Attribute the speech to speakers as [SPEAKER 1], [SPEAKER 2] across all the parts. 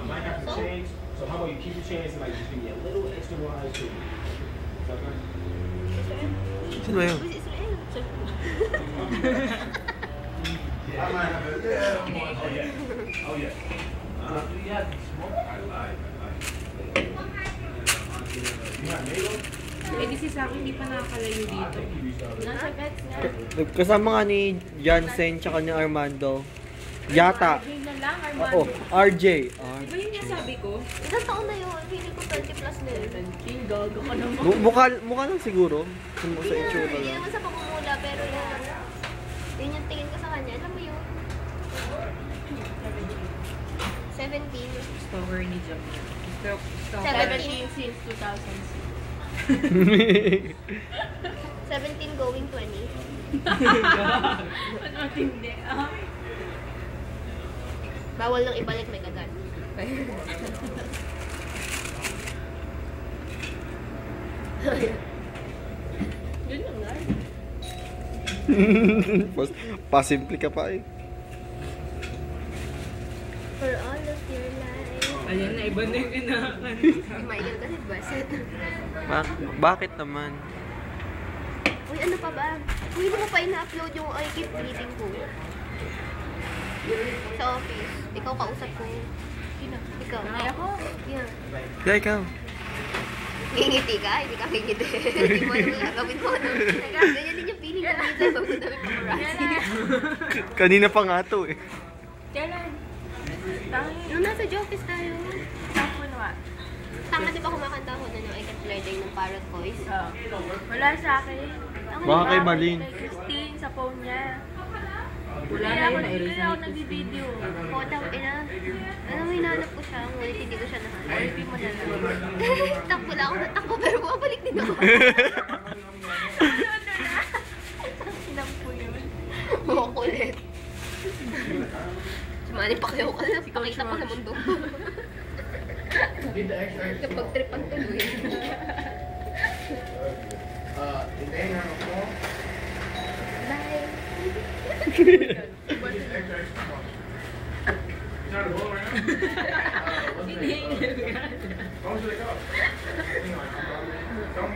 [SPEAKER 1] might have to change. So how about you keep the chains and like just give me a little extra rise to it.
[SPEAKER 2] Sino ba yun?
[SPEAKER 1] I might have a little more. Oh yeah. Oh yeah. Yeah, smoke. I like. You have Nato?
[SPEAKER 3] Eh, di si Saki hindi pa nakakalayo dito. Nasa vets nga.
[SPEAKER 2] Kasama nga ni Jansen tsaka ni Armando. Yata.
[SPEAKER 3] RJ na lang, Armando.
[SPEAKER 2] Oo, RJ.
[SPEAKER 3] Diba yung nasabi ko?
[SPEAKER 4] Ilang taon na yun? Feeling ko 20 plus na yun.
[SPEAKER 3] 17, gago ka naman.
[SPEAKER 2] Mukha lang siguro. Sa itsura
[SPEAKER 4] Hindi
[SPEAKER 2] lang.
[SPEAKER 4] naman sa pagmumula, pero yun yung tingin ko sa kanya. Alam mo yun? 17.
[SPEAKER 3] Stalker ni Jamie.
[SPEAKER 4] 17
[SPEAKER 3] since 2006.
[SPEAKER 4] 17 going 20.
[SPEAKER 3] Ano hindi?
[SPEAKER 4] Bawal nang ibalik, may kagat. Yun lang nga.
[SPEAKER 2] Pasimple ka pa eh.
[SPEAKER 4] For all of your life.
[SPEAKER 3] Ayan na, iba na yung inakan.
[SPEAKER 4] Michael kasi baset.
[SPEAKER 2] Bakit naman?
[SPEAKER 4] Uy, ano pa ba? Uy, hindi mo pa ina-upload yung I keep bleeding ko. Sa office. Ikaw kausap ko. Sino? Ikaw.
[SPEAKER 3] Ay, ako?
[SPEAKER 4] Yeah.
[SPEAKER 2] Yeah, ikaw.
[SPEAKER 4] Ngingiti ka? Hindi ka ngingiti. Hindi mo alam gagawin mo. Ano? Ganyan din yung feeling ko minsan. Pag dami paparazzi.
[SPEAKER 2] Kanina pa nga to eh.
[SPEAKER 3] Kailan?
[SPEAKER 4] Nung nasa office tayo.
[SPEAKER 3] Tapon wa.
[SPEAKER 4] Tama di ba kumakanta ko na ng I Can't Fly Day ng Parrot Voice?
[SPEAKER 3] Wala sa akin.
[SPEAKER 2] Baka kay Maling.
[SPEAKER 3] Kay Christine sa phone niya. Wala na yun, na-erase ako nag-video.
[SPEAKER 4] Potang ina. Ano mo hinanap ko siya? Ngunit hindi ko siya nahanap.
[SPEAKER 3] Hindi mo na lang.
[SPEAKER 4] Takbo lang ako na takbo pero bumabalik din ako.
[SPEAKER 3] Sinang po yun.
[SPEAKER 4] Makukulit. Sumali pa kayo ka na. Pakita ko sa mundo. Kapag tripan tuloy. Bye.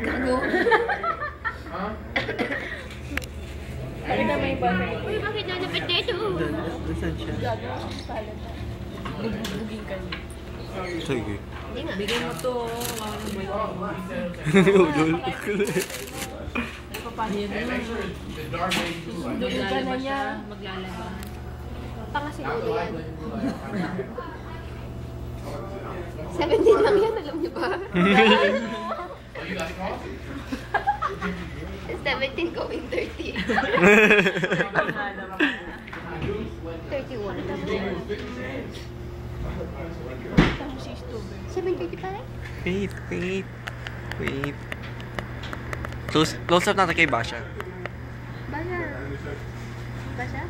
[SPEAKER 4] Gago.
[SPEAKER 3] Ano na may bata?
[SPEAKER 4] Uy, bakit nanapit dito?
[SPEAKER 2] Saan siya?
[SPEAKER 3] Gago ako sa palad. Bugbugin ka niya.
[SPEAKER 2] Sige.
[SPEAKER 4] Hindi nga.
[SPEAKER 3] Bigay mo to.
[SPEAKER 2] Udol.
[SPEAKER 3] Ano pa paano yun? Doon ka na niya. Maglalaba.
[SPEAKER 4] Pangasiguro yan. 17 lang yan, alam niyo ba? 17 going 30. 31. 7:30 pa rin?
[SPEAKER 2] Wait. Close up natin kay Basha.
[SPEAKER 4] Basha. Basha?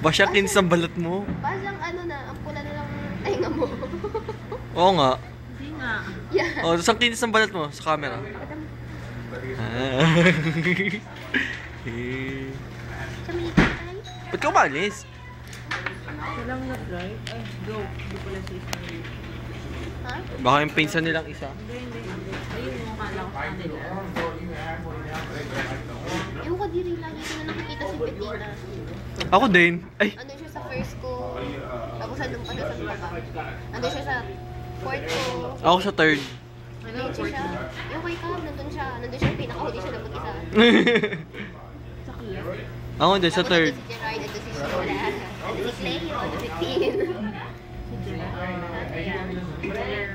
[SPEAKER 2] Basha, kinis ang balat mo.
[SPEAKER 4] Basang ano na, ang pula na lang tainga mo.
[SPEAKER 2] Oo nga.
[SPEAKER 3] Hindi nga.
[SPEAKER 4] Yeah.
[SPEAKER 2] Oh, saan kinis ang balat mo? Sa camera.
[SPEAKER 4] Sa Manila tayo?
[SPEAKER 2] Ba't ka umalis?
[SPEAKER 3] Walang na-try. Ay, go. Hindi pala si
[SPEAKER 4] Ha?
[SPEAKER 2] Baka yung pinsan nilang isa.
[SPEAKER 3] Hindi. Ayun yung kala ko sa kanila.
[SPEAKER 4] Ewan ko diri lagi ko na nakikita si Petina.
[SPEAKER 2] Ako din. Ay,
[SPEAKER 4] Ano siya sa first ko, tapos andun pa siya sa baba. Andun siya sa fourth ko.
[SPEAKER 2] ako sa third.
[SPEAKER 4] Ayun siya. Yung kay Cam, nandun siya. Nandun siya, pinakahuli siya na mag-isa.
[SPEAKER 3] Sa kaya.
[SPEAKER 2] Ako din sa
[SPEAKER 4] Tapos
[SPEAKER 2] third.
[SPEAKER 4] nandun si Gerard, nandun si Sora, nandun si Cleo, nandun si Tin.
[SPEAKER 3] Si Jela.
[SPEAKER 4] Ayan. Gerard.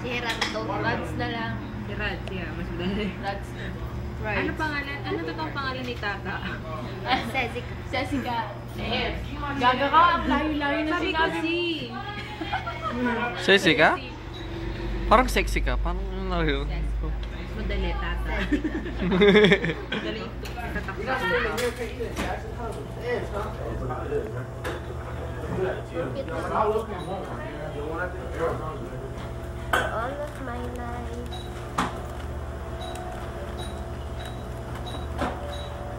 [SPEAKER 4] Si Gerardo.
[SPEAKER 3] Rads na lang. Si Rads, yeah. Mas madali. Rads.
[SPEAKER 4] Right.
[SPEAKER 3] Ano pangalan? Ano totoong pangalan ni Tata?
[SPEAKER 4] Cedric.
[SPEAKER 3] Jessica. Gaga ka. Ang layo-layo na sinabi.
[SPEAKER 2] Sexy ka? Parang sexy ka. Parang ano na yun?
[SPEAKER 3] Mas madali, Tata. Madali ito. Katakot.
[SPEAKER 4] All of my life.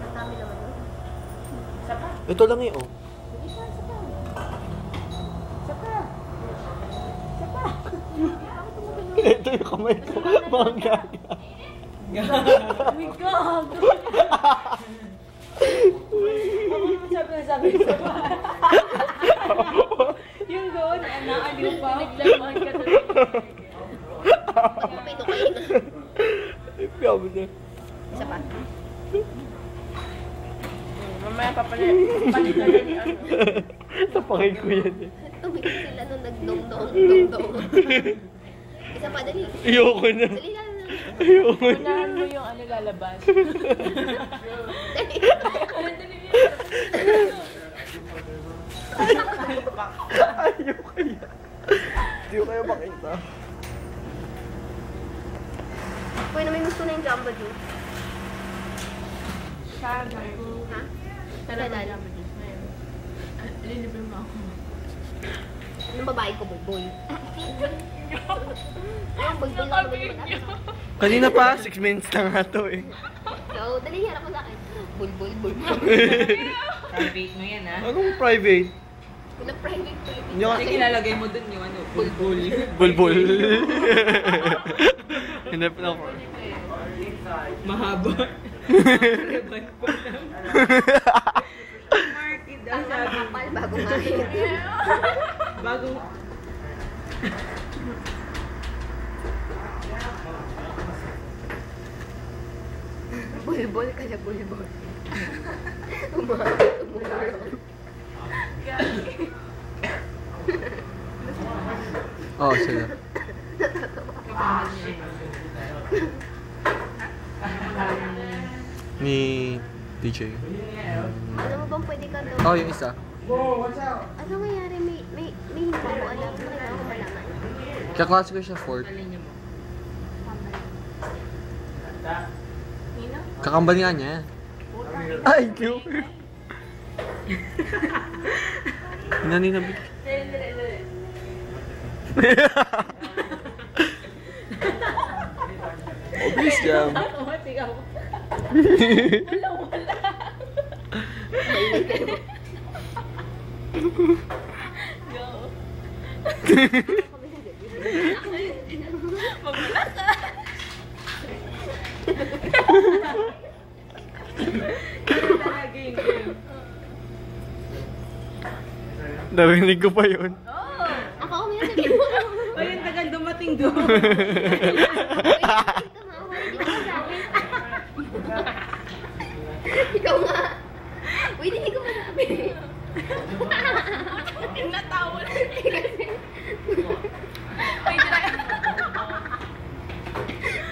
[SPEAKER 4] Ang dami naman yun.
[SPEAKER 2] Ito lang eh, oh. Ito yung kamay ko. Mga gaga.
[SPEAKER 3] Uy, gago. Sabi. Yung doon, naaliw pa. Naglaman ka doon.
[SPEAKER 4] Pagpapay ko kayo na.
[SPEAKER 2] Ikaw mo na.
[SPEAKER 4] Isa pa.
[SPEAKER 3] Mamaya papalit ka na ni ano.
[SPEAKER 2] Napakay ko yan eh.
[SPEAKER 4] Tumigil sila nung nagdong-dong. Isa pa, dali.
[SPEAKER 2] Ayoko na.
[SPEAKER 4] Dali lang.
[SPEAKER 2] Ayoko na.
[SPEAKER 3] Unahan mo yung ano lalabas.
[SPEAKER 2] Ayoko yan. Hindi ko kayo makita.
[SPEAKER 4] Uy, na may gusto na yung jumbo juice.
[SPEAKER 3] Sabi.
[SPEAKER 4] Ha?
[SPEAKER 3] Tara na lang. Lilibre mo ako.
[SPEAKER 4] Anong babae ko, bulbul? Yung bulbul na ako maging
[SPEAKER 2] Kanina pa, 6 minutes na nga to eh.
[SPEAKER 4] So, dali, harap mo sa akin. Bulbul, bulbul.
[SPEAKER 3] Private mo yan, ha?
[SPEAKER 2] Anong private?
[SPEAKER 4] Walang private ko.
[SPEAKER 2] Hindi ka...
[SPEAKER 3] Kasi ilalagay mo dun yung ano, bulbul.
[SPEAKER 2] Bulbul. Hindi pa ako.
[SPEAKER 3] Mahaba. Reban pa lang. Market daw sabi.
[SPEAKER 4] Kapal, bago mahit.
[SPEAKER 3] Bago.
[SPEAKER 4] Bulbul ka na, bulbul. Umahit, umulong.
[SPEAKER 2] Oo, sila. Ni DJ.
[SPEAKER 4] Alam mo bang pwede ka doon?
[SPEAKER 2] Oh, yung isa.
[SPEAKER 4] Ano nangyari? May hindi ko alam. Kailangan ko malaman.
[SPEAKER 2] Kaklase ko siya 4th. Kakambal nga niya. Ay, cute. Naninabit. Obvious jam.
[SPEAKER 3] Automatic ako. Wala. Magulat ka. Game.
[SPEAKER 2] Narinig ko pa yun.
[SPEAKER 4] Ako kami na sabihin mo.
[SPEAKER 3] O yung tagal dumating doon.
[SPEAKER 4] Ikaw nga. Wait, hindi ko masabi.
[SPEAKER 3] Natawa na.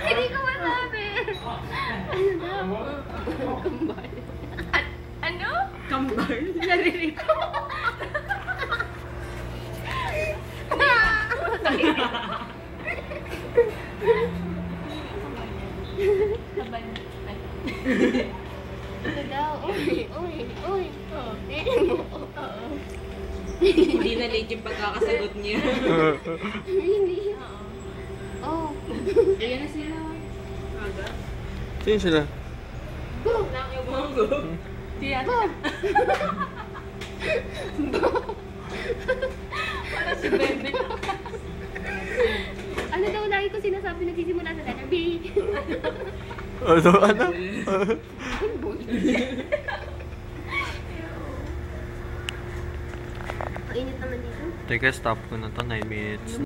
[SPEAKER 4] Hindi ko masabi.
[SPEAKER 3] Ano? Kambal? Narinig ko.
[SPEAKER 4] Ito daw. Uy. Tingnan mo.
[SPEAKER 3] Hindi na late yung pagkakasagot niya.
[SPEAKER 4] Hindi. Oh.
[SPEAKER 3] Ayan na sila. Aga?
[SPEAKER 2] Sino sila?
[SPEAKER 4] Go.
[SPEAKER 3] Nang yung bongo. Siya.
[SPEAKER 4] Go.
[SPEAKER 3] Para si Bebe.
[SPEAKER 4] Ano daw lagi ko sinasabi nagsisimula sa letter B?
[SPEAKER 2] Ano?
[SPEAKER 4] Ang init naman dito.
[SPEAKER 2] Teka, stop ko na to. 9 minutes.